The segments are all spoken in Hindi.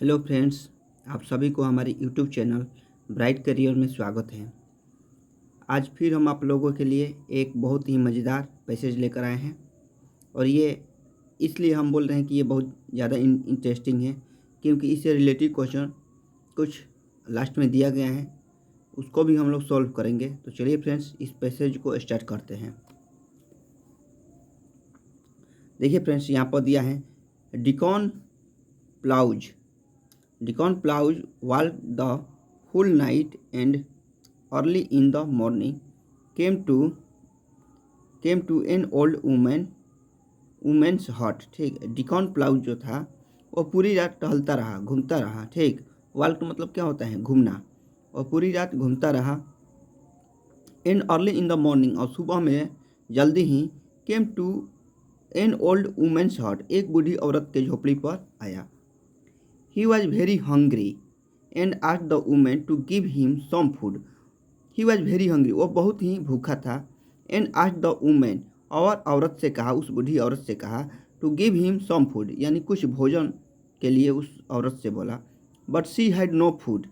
हेलो फ्रेंड्स, आप सभी को हमारे यूट्यूब चैनल ब्राइट करियर में स्वागत है। आज फिर हम आप लोगों के लिए एक बहुत ही मज़ेदार पैसेज लेकर आए हैं और ये इसलिए हम बोल रहे हैं कि ये बहुत ज़्यादा इंटरेस्टिंग है क्योंकि इससे रिलेटेड क्वेश्चन कुछ लास्ट में दिया गया है, उसको भी हम लोग सॉल्व करेंगे। तो चलिए फ्रेंड्स, इस पैसेज को स्टार्ट करते हैं। देखिए फ्रेंड्स, यहाँ पर दिया है Dickon ploughs walked the whole night and early in the morning came to an old woman's hut। ठीक, डिकॉन प्लाउज जो था वो पूरी रात टहलता रहा, घूमता रहा। ठीक, वाल्क मतलब क्या होता है? घूमना। और पूरी रात घूमता रहा। And early in the morning, और सुबह में जल्दी ही came to an old women's hut, एक बूढ़ी औरत के झोपड़ी पर आया। He was very hungry and asked the woman to give him some food। He was very hungry, वो बहुत ही भूखा था। And asked the woman, और औरत से कहा, उस बूढ़ी औरत से कहा, to give him some food, यानी कुछ भोजन के लिए उस औरत से बोला। But she had no food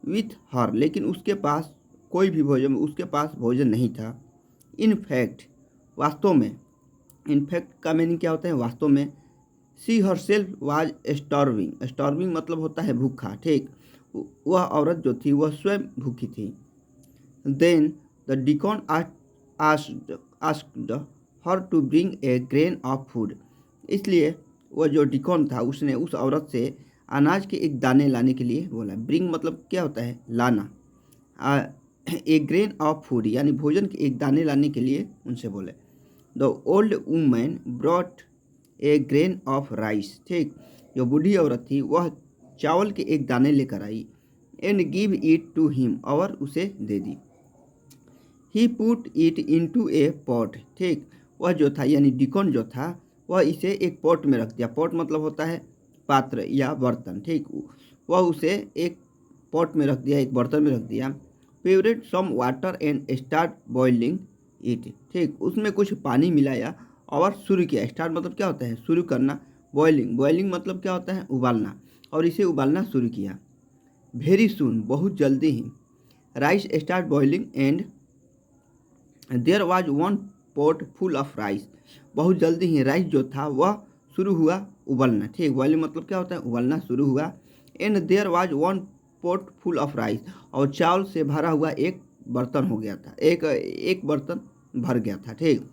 with her, लेकिन उसके पास कोई भी भोजन, उसके पास भोजन नहीं था। In fact, वास्तव में, in fact का मीनिंग क्या होता है? वास्तव में। सी हर सेल्फ वाज स्टार्विंग मतलब होता है भूखा। ठीक, वह औरत जो थी वह स्वयं भूखी थी। Then the deacon asked her to bring a grain of food, इसलिए वह जो डिकॉन था उसने उस औरत से अनाज के एक दाने लाने के लिए बोला। ब्रिंग मतलब क्या होता है? लाना। ए ग्रेन ऑफ फूड यानी भोजन के एक दाने लाने के लिए उनसे बोले। The old woman brought a grain of rice. ठीक, जो बूढ़ी औरत थी वह चावल के एक दाने लेकर आई। And give it to him, और उसे दे दी। He put it into a pot. ठीक, वह जो था यानी डिकॉन जो था वह इसे एक पॉट में रख दिया। पॉट मतलब होता है पात्र या बर्तन। ठीक, वह उसे एक पॉट में रख दिया, एक बर्तन में रख दिया। Poured some water and start boiling it. ठीक, उसमें कुछ पानी मिलाया और शुरू किया। स्टार्ट मतलब क्या होता है? शुरू करना। बॉइलिंग मतलब क्या होता है? उबालना। और इसे उबालना शुरू किया। वेरी सून, बहुत जल्दी ही, rice start boiling and there was one pot full of rice. बहुत जल्दी ही राइस जो था वह शुरू हुआ उबलना। ठीक, बॉइलिंग मतलब क्या होता है? उबलना शुरू हुआ। And there was one pot full of rice, और चावल से भरा हुआ एक बर्तन हो गया था, एक बर्तन भर गया था। ठीक,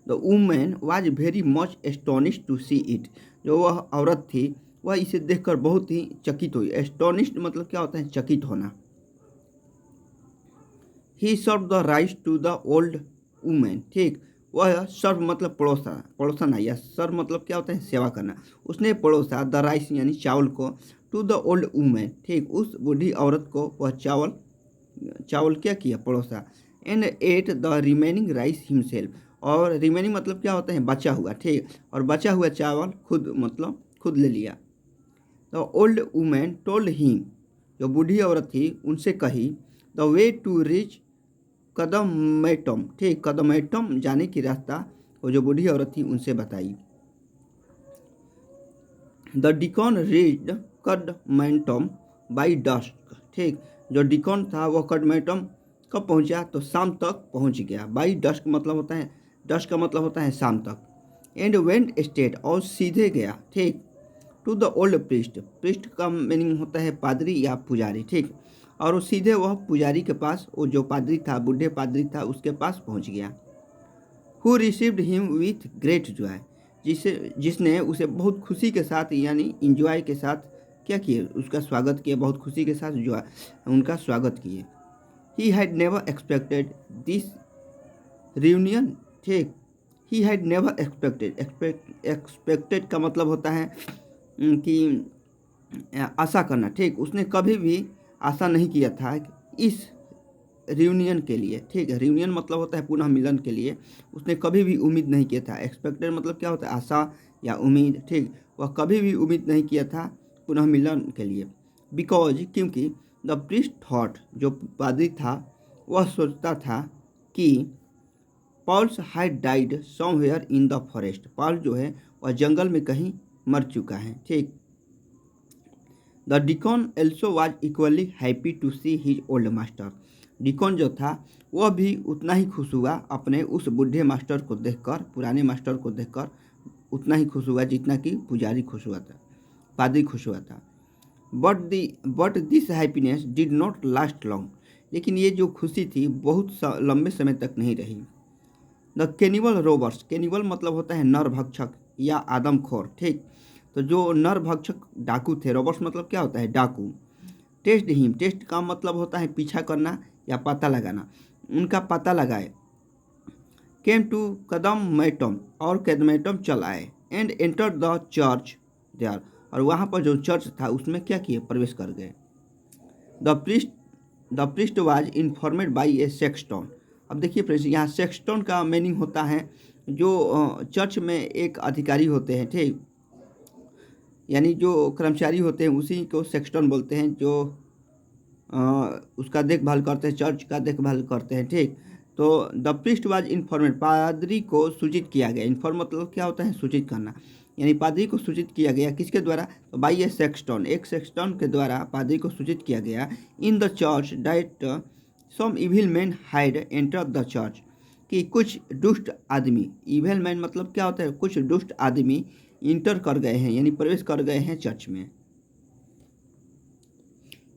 the woman was very much astonished to see it, जो वह औरत थी वह इसे देखकर बहुत ही चकित हुई। एस्टोनिश्ड मतलब क्या होता है? चकित होना। He serve the rice to the old women. ठीक, वह सर्व मतलब पड़ोसना, या सर्व मतलब क्या होता है? सेवा करना। उसने पड़ोसा द राइस यानी चावल को, टू द ओल्ड वुमेन। ठीक, उस बूढ़ी औरत को वह चावल क्या किया? पड़ोसा। And ate the remaining rice himself, और रिमेनिंग मतलब क्या होता है? बचा हुआ। ठीक, और बचा हुआ चावल खुद ले लिया। The old women told him, जो बूढ़ी औरत थी उनसे कही, द वे टू रीच कदमैटम। ठीक, कदमैटम जाने की रास्ता वो जो बूढ़ी औरत थी उनसे बताई। The deacon reached Kadamattom by dusk. ठीक, जो डिकॉन था वह कदमैटम कब पहुंचा? तो शाम तक पहुंच गया। बाई डस्क मतलब होता है, डस्क का मतलब होता है शाम तक। एंड वेंट स्टेट, और सीधे गया। ठीक, टू द ओल्ड प्रिस्ट का मीनिंग होता है पादरी या पुजारी। ठीक, और वो सीधे वह पुजारी के पास, वो जो पादरी था, बूढ़े पादरी था, उसके पास पहुंच गया। Who received him with great Joy, जिसने उसे बहुत खुशी के साथ यानी इंजॉय के साथ क्या किए? उसका स्वागत किया, बहुत खुशी के साथ जो उनका स्वागत किए। He had never expected this reunion. ठीक, ही हैड नेवर एक्सपेक्टेड का मतलब होता है कि आशा करना। ठीक, उसने कभी भी आशा नहीं किया था इस रियूनियन के लिए। ठीक, रियूनियन मतलब होता है पुनः मिलन के लिए। उसने कभी भी उम्मीद नहीं किया था। एक्सपेक्टेड मतलब क्या होता है? आशा या उम्मीद। ठीक, वह कभी भी उम्मीद नहीं किया था पुनः मिलन के लिए। बिकॉज, क्योंकि द प्रीस्ट थॉट, जो पादरी था वह सोचता था कि Paul's had died somewhere in the forest, Paul जो है वह जंगल में कहीं मर चुका है। ठीक, the deacon also was equally happy to see his old master. Deacon जो था वह भी उतना ही खुश हुआ अपने उस बूढ़े मास्टर को देखकर, पुराने मास्टर को देखकर उतना ही खुश हुआ जितना कि पुजारी खुश हुआ था, पादरी खुश हुआ था। But this happiness did not last long. लेकिन ये जो खुशी थी बहुत लंबे समय तक नहीं रही। द कैनिबल रोबर्स, कैनिबल मतलब होता है नरभक्षक या आदमखोर, ठीक। तो जो नरभक्षक डाकू थे, रोबर्स मतलब क्या होता है, डाकू। टेस्ट हिम, टेस्ट का मतलब होता है पीछा करना या पता लगाना, उनका पता लगाए। केम टू कदमैटम, और कदमैटम चल आए। And enter the church there, और वहाँ पर जो चर्च था उसमें क्या किए, प्रवेश कर गए। The priest was informed by a Sexton. अब देखिए फ्रेंड्स, यहाँ सेक्सटन का मीनिंग होता है जो चर्च में एक अधिकारी होते हैं, ठीक, यानी जो कर्मचारी होते हैं उसी को सेक्सटन बोलते हैं, जो उसका देखभाल करते हैं, चर्च का देखभाल करते हैं, ठीक। तो द प्रिस्ट वाज इन्फॉर्मेड, पादरी को सूचित किया गया। इन्फॉर्म मतलब क्या होता है, सूचित करना, यानी पादरी को सूचित किया गया किसके द्वारा, तो बाई ए सेक्सटन, एक सेक्सटन के द्वारा पादरी को सूचित किया गया। In the church that some evil man had enter the church, कि कुछ दुष्ट आदमी, इविल मैन मतलब क्या होता है, कुछ दुष्ट आदमी इंटर कर गए हैं, यानी प्रवेश कर गए हैं चर्च में।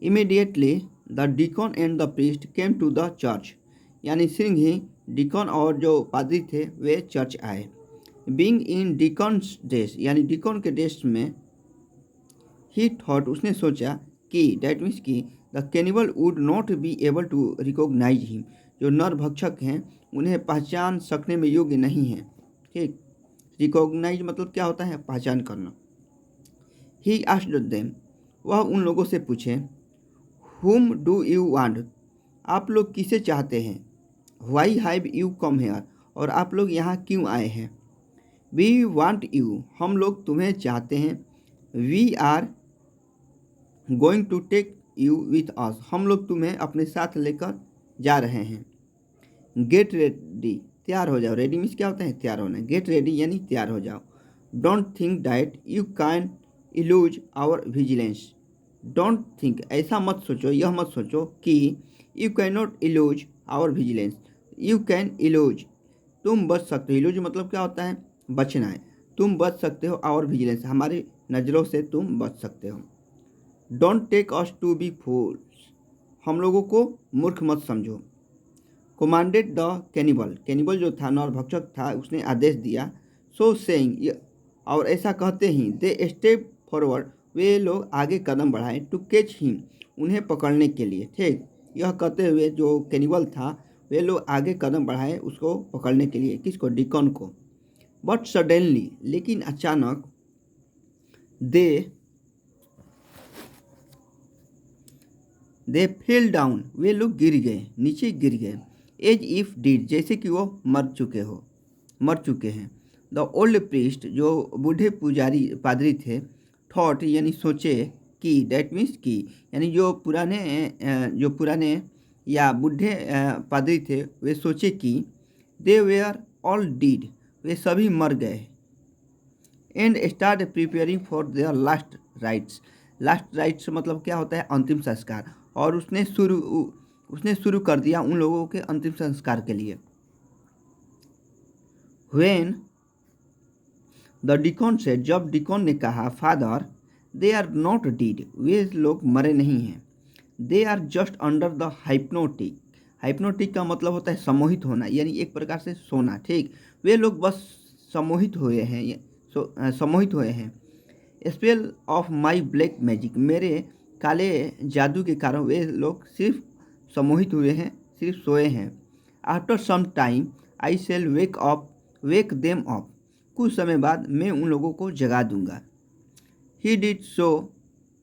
Immediately the deacon and the priest came to the church, यानी शीघ्र ही डिकॉन और जो पादरी थे वे चर्च आए। बीइंग इन डिकॉन्स ड्रेस, यानी डिकॉन के ड्रेस में, ही थॉट, उसने सोचा कि, डैट मीन्स कि the cannibal would not be able to recognise him, जो नरभक्षक हैं उन्हें पहचान सकने में योग्य नहीं हैं, ठीक। रिकॉग्नाइज मतलब क्या होता है, पहचान करना। ही आस्क्ड देम, वह उन लोगों से पूछे, Whom do you want? आप लोग किसे चाहते हैं। Why have you come here? और आप लोग यहाँ क्यों आए हैं। We want you, हम लोग तुम्हें चाहते हैं। We are going to take you with us, हम लोग तुम्हें अपने साथ लेकर जा रहे हैं। Get ready, तैयार हो जाओ। रेडी मीन्स क्या होता है, तैयार होना। गेट रेडी यानी तैयार हो जाओ। Don't think that you can elude our vigilance, don't think, ऐसा मत सोचो, यह मत सोचो कि you can not elude our vigilance, you can elude, तुम बच सकते हो। इलूज मतलब क्या होता है, बचना है। तुम बच सकते हो आवर विजिलेंस, हमारी नज़रों से तुम बच सकते हो। Don't take us to be fools, हम लोगों को मूर्ख मत समझो। कमांडेड द कैनिबल, कैनिबल जो था नरभक्षक था, उसने आदेश दिया। सो सेइंग, और ऐसा कहते ही, दे स्टेप फॉरवर्ड, वे लोग आगे कदम बढ़ाए। टू कैच हिम, उन्हें पकड़ने के लिए, ठीक। यह कहते हुए जो कैनिबल था वे लोग आगे कदम बढ़ाए उसको पकड़ने के लिए, किसको, डिकॉन को। बट सडनली, लेकिन अचानक, दे फेल डाउन, वे लोग गिर गए, नीचे गिर गए। एज इफ डिड, जैसे कि वो मर चुके हैं। द ओल्ड प्रीस्ट, जो बूढ़े पुजारी पादरी थे, थॉट यानी सोचे कि, डैट मीन्स कि, यानी जो पुराने या बूढ़े पादरी थे वे सोचे कि, दे वेयर ऑल डीड, वे सभी मर गए। And start preparing for their last rites, last rites मतलब क्या होता है, अंतिम संस्कार। और उसने शुरू कर दिया उन लोगों के अंतिम संस्कार के लिए। व्हेन द डिकॉन से, जब डिकॉन ने कहा, father they are not dead, वे लोग मरे नहीं हैं। They are just under the hypnotic, hypnotic का मतलब होता है सम्मोहित होना, यानी एक प्रकार से सोना, ठीक। वे लोग बस सम्मोहित हुए हैं। Spell of my black magic, मेरे काले जादू के कारण वे लोग सिर्फ सम्मोहित हुए हैं, सिर्फ सोए हैं। After some time I shall wake them up, कुछ समय बाद मैं उन लोगों को जगा दूंगा। He did so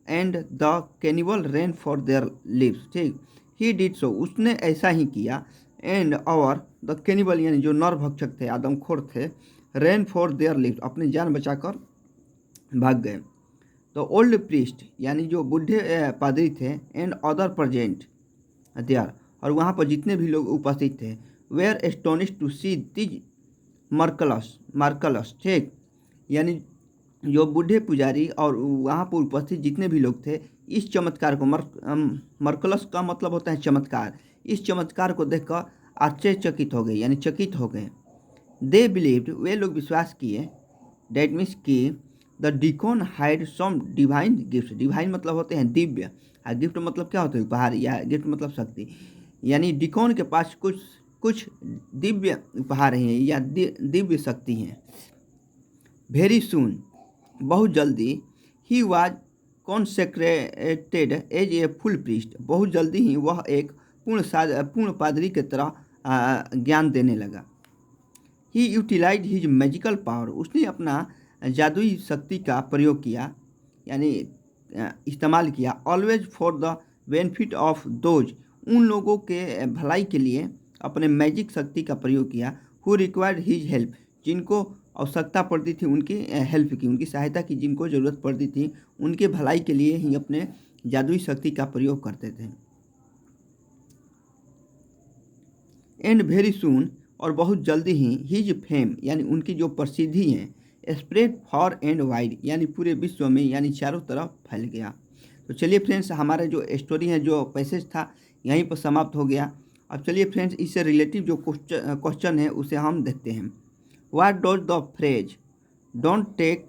and the cannibal ran for their lives, ठीक। ही डिड सो, उसने ऐसा ही किया। एंड और द कैनिबल यानी जो नरभक्षक थे, आदमखोर थे, रैन फॉर देयर लिव्स, अपनी जान बचाकर भाग गए। द ओल्ड प्रीस्ट यानी जो बूढ़े पादरी थे, एंड अदर प्रेजेंट देयर, और वहाँ पर जितने भी लोग उपस्थित थे, were astonished to see these marvels, ठीक, यानी जो बूढ़े पुजारी और वहाँ पर उपस्थित जितने भी लोग थे इस चमत्कार को मर्कलस का मतलब होता है चमत्कार, इस चमत्कार को देखकर आश्चर्यचकित हो गए, यानी चकित हो गए। दे बिलीव्ड, वे लोग विश्वास किए, डेट मीन्स कि the deacon had some divine gift. Divine मतलब होते हैं दिव्य, और गिफ्ट मतलब क्या होता है उपहार, या गिफ्ट मतलब शक्ति। यानी डिकॉन के पास कुछ कुछ दिव्य उपहार हैं या दिव्य शक्ति हैं। वेरी सून, बहुत जल्दी, he was consecrated as a full priest, बहुत जल्दी ही वह एक पूर्ण पादरी की तरह ज्ञान देने लगा। ही यूटिलाइज हिज मैजिकल पावर, उसने अपना जादुई शक्ति का प्रयोग किया, यानी इस्तेमाल किया। Always for the benefit of those, उन लोगों के भलाई के लिए अपने मैजिक शक्ति का प्रयोग किया। हु रिक्वायर्ड हिज हेल्प, जिनको आवश्यकता पड़ती थी उनकी हेल्प की, उनकी सहायता की, जिनको ज़रूरत पड़ती थी उनके भलाई के लिए ही अपने जादुई शक्ति का प्रयोग करते थे। एंड वेरी सून, और बहुत जल्दी ही, हिज फेम, यानी उनकी जो प्रसिद्धि है, स्प्रेड फॉर एंड वाइड, यानी पूरे विश्व में, यानी चारों तरफ फैल गया। तो चलिए फ्रेंड्स, हमारा जो स्टोरी है, जो पैसेज था, यहीं पर समाप्त हो गया। अब चलिए फ्रेंड्स, इससे रिलेटिव जो क्वेश्चन है उसे हम देखते हैं। What does the phrase don't take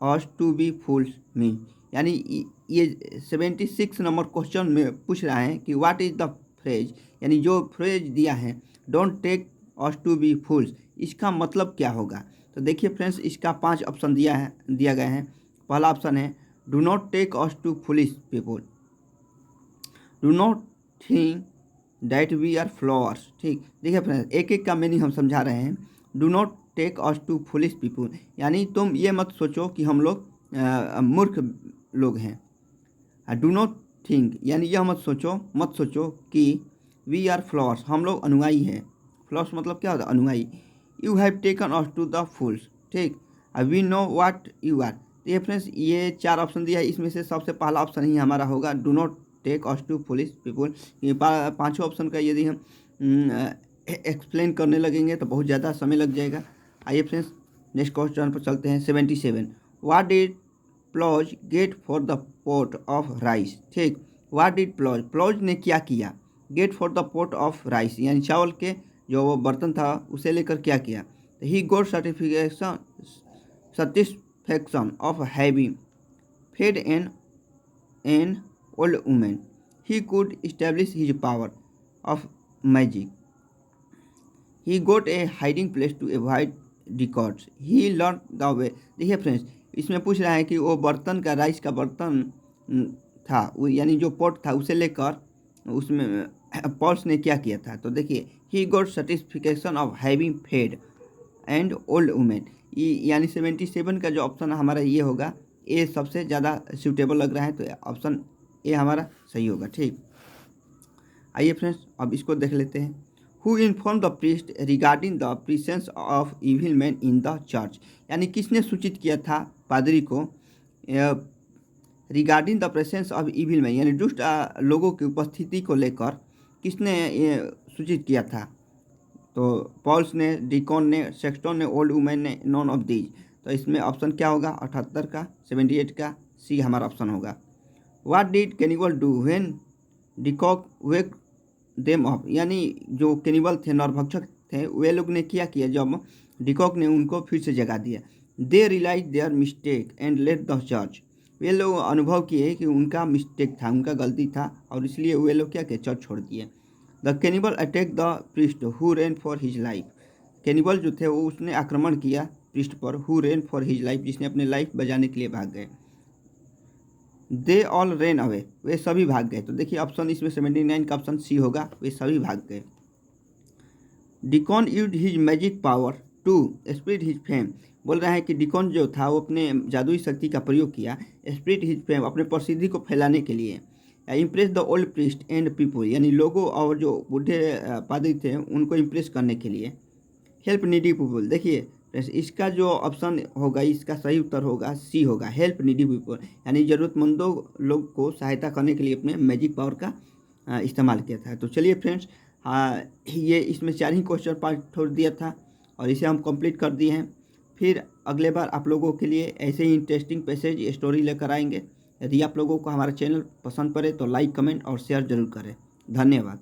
us to be fools mean, यानी ये 76 नंबर क्वेश्चन में पूछ रहा है कि व्हाट इज द फ्रेज, यानी जो फ्रेज दिया है don't take us to be fools, इसका मतलब क्या होगा। तो देखिए फ्रेंड्स, इसका 5 ऑप्शन दिया गया है। पहला ऑप्शन है do not take us to foolish people, do not think that we are flowers. ठीक, देखिए फ्रेंड्स, एक एक का मीनिंग हम समझा रहे हैं। Do not take us to foolish people, यानी तुम ये मत सोचो कि हम लोग मूर्ख लोग हैं। डू नॉट थिंक, यानी यह मत सोचो कि वी आर फ्लॉवर्स, हम लोग अनुयायी हैं। फ्लॉवर्स मतलब क्या होता है, अनुयायी। You have taken us to the fools, ठीक, we know what you are. तो ये फ्रेंड्स, ये 4 ऑप्शन दिया है, इसमें से सबसे पहला ऑप्शन ही हमारा होगा, do not take us to foolish people. ये 5 ऑप्शन का यदि हम एक्सप्लेन करने लगेंगे तो बहुत ज़्यादा समय लग जाएगा। आइए फ्रेंड्स, नेक्स्ट क्वेश्चन पर चलते हैं। 77, what did applause get for the pot of rice. ठीक, व्हाट डिड प्लॉज ने क्या किया, get for the pot of rice, यानी चावल के जो वो बर्तन था उसे लेकर क्या किया। He got satisfaction of having fed an old woman. He could establish his power of magic. He got a hiding place to avoid records. He learned the way. देखिए फ्रेंड्स, इसमें पूछ रहा है कि वो बर्तन का, राइस का बर्तन था, यानी जो पॉट था उसे लेकर उसमें पॉल्स ने क्या किया था। तो देखिए, he got certification of having fed and old woman, यानी 77 का जो ऑप्शन हमारा ये होगा, ए सबसे ज़्यादा सूटेबल लग रहा है, तो ऑप्शन ए हमारा सही होगा। ठीक, आइए फ्रेंड्स, अब इसको देख लेते हैं। Who inform the priest regarding the presence of evil man in the church, यानी किसने सूचित किया था पादरी को regarding the presence of evil man, यानी दुष्ट लोगों की उपस्थिति को लेकर किसने सूचित किया था। तो पॉल्स ने, डिकॉन ने, सेक्सटन ने, ओल्ड वुमेन ने, नॉन ऑफ दीज। तो इसमें ऑप्शन क्या होगा, 78 का, 78 का सी हमारा ऑप्शन होगा। What did cannibal do when de Kock wake them up, यानी जो कैनिबल थे, नरभक्षक थे, वे लोग ने क्या किया जब डिकॉक ने उनको फिर से जगा दिया। They realise their mistake and left the church, वे लोग अनुभव किए कि उनका मिस्टेक था, उनका गलती था, और इसलिए वे लोग क्या किए, चर्च छोड़ दिए। The cannibal attack the priest who rain for his life, cannibal जो थे वो उसने आक्रमण किया प्रीस्ट पर, who rain for his life, जिसने अपने लाइफ बचाने के लिए भाग गए। दे ऑल रेन अवे, वे सभी भाग गए। तो देखिए ऑप्शन इसमें 79 का ऑप्शन सी होगा, वे सभी भाग गए। Deacon use his magic power to spread his fame, बोल रहा है कि डिकॉन जो था वो अपने जादुई शक्ति का प्रयोग किया, स्प्रेड हिज फेम, अपने प्रसिद्धि को फैलाने के लिए। Impress the old priest and people, यानी लोगों और जो बूढ़े पादरी थे उनको इम्प्रेस करने के लिए। हेल्प नीडी पीपल, देखिए इसका जो ऑप्शन होगा, इसका सही उत्तर होगा सी होगा, हेल्प नीडी पीपल, यानी ज़रूरतमंदों लोग को सहायता करने के लिए अपने मैजिक पावर का इस्तेमाल किया था। तो चलिए फ्रेंड्स, ये इसमें 4 ही क्वेश्चन पार्ट छोड़ दिया था और इसे हम कंप्लीट कर दिए हैं। फिर अगले बार आप लोगों के लिए ऐसे ही इंटरेस्टिंग पैसेज स्टोरी लेकर आएंगे। यदि आप लोगों को हमारा चैनल पसंद पड़े तो लाइक, कमेंट और शेयर जरूर करें। धन्यवाद।